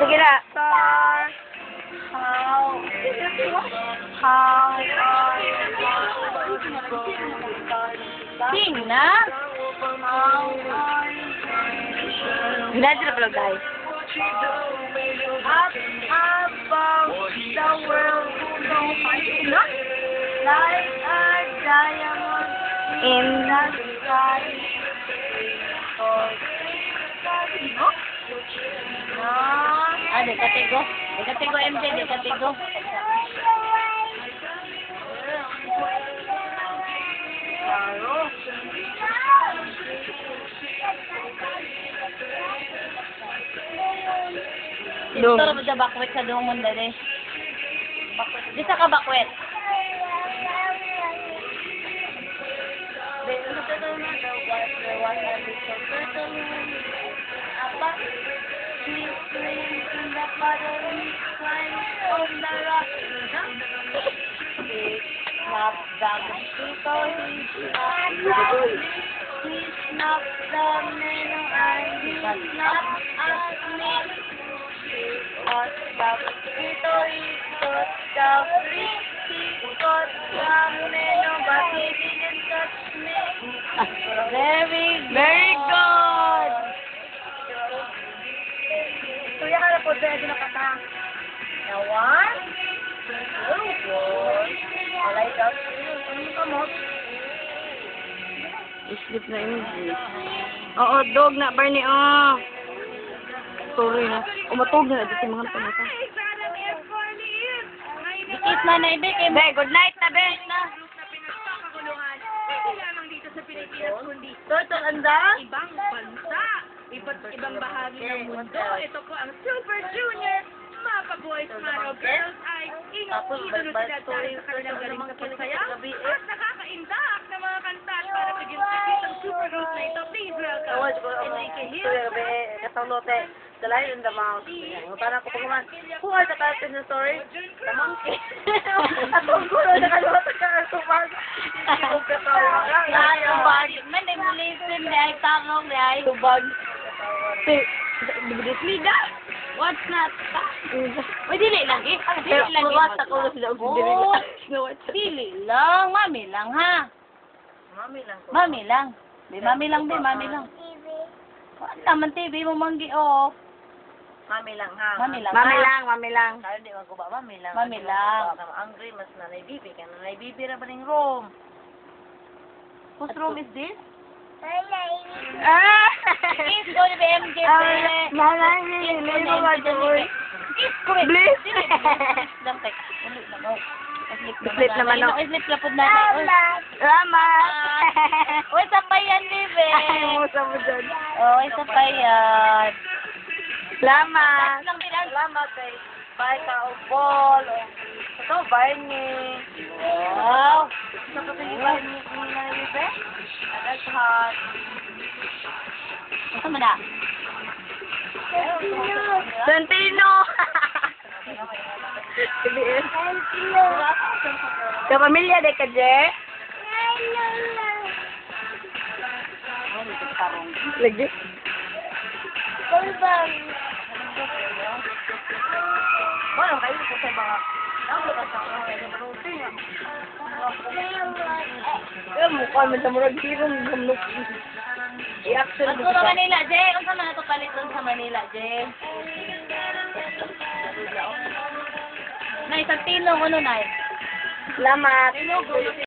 Sige na. Star, how are you? Sing na. Ginadyo na pala, guys. Up above the world, like a diamond In the sky. dekatigo. Dekatigo, MJ, dekatigo. Dito mo sa bakwet sa doong mundo, eh. Dito ka bakwet. Very good! Kuya ka na po, pwede na kata. Now, one, two, good. Alay ka. Ano ka mo? Sleep na MJ. Oo, dog na, Barney, oh. Sorry na. Umatog na, dito mga panata. Dikit na na, Ibe. Good night na, Be. Total anda? Ibang bansa, ibang bahagi ng mundo. Ito po ang Super Junior, mga boys, mga girls ay ingat-idolo sila dahil sa kanilang galing sa pagsayaw at nakakaindak na mga kanta para bigyan sa kitang super group na ito. Please welcome Enrique Hill. Kasalote. Dalayan in the mouth. Parang ko pagkaman. Who are the characters in the story? The monkey. Atong gulo na kalota ka. Tubag. Tubag. Man, ay mo listen, di ay tarong, di ay. Tubag. Liga. What's not? Uy, dili lang eh. Dili lang eh. Dili lang. Mami lang, ha? Mami lang. Mami lang. Mami lang, mami lang. Wala naman TV mo manggi, oh. Mami lang ha. Mami lang. Mami lang. Kaya di ko ba mami lang. Mami lang. Angry mas nanay bibi ka nanay bibi ra ba ning room? Whose room is this? Ah! Is go to the MJ. Nanay ni mo ba doy? Please. Lang tek. Uli na mo. Sleep naman ako. Sleep na pud na. Salamat. Uy, sapayan libe. Ay mo sa mo dyan. Oh, sapayan. Salamat. Lang din ang Salamat kay bye ka o ball. Ito bye ni. wow. Sa kapili bye ni nanay bibi? That's hot. Asa man na? Santino. Sa pamilya de ka je? Lagi. Bueno, kayo po sa mga mukha man sa murag hirong gamlok. I-action Ato sa Manila, Je. Unsa man ato palit doon sa Manila, Je? Nay, sa tinong ano, Nay? Salamat.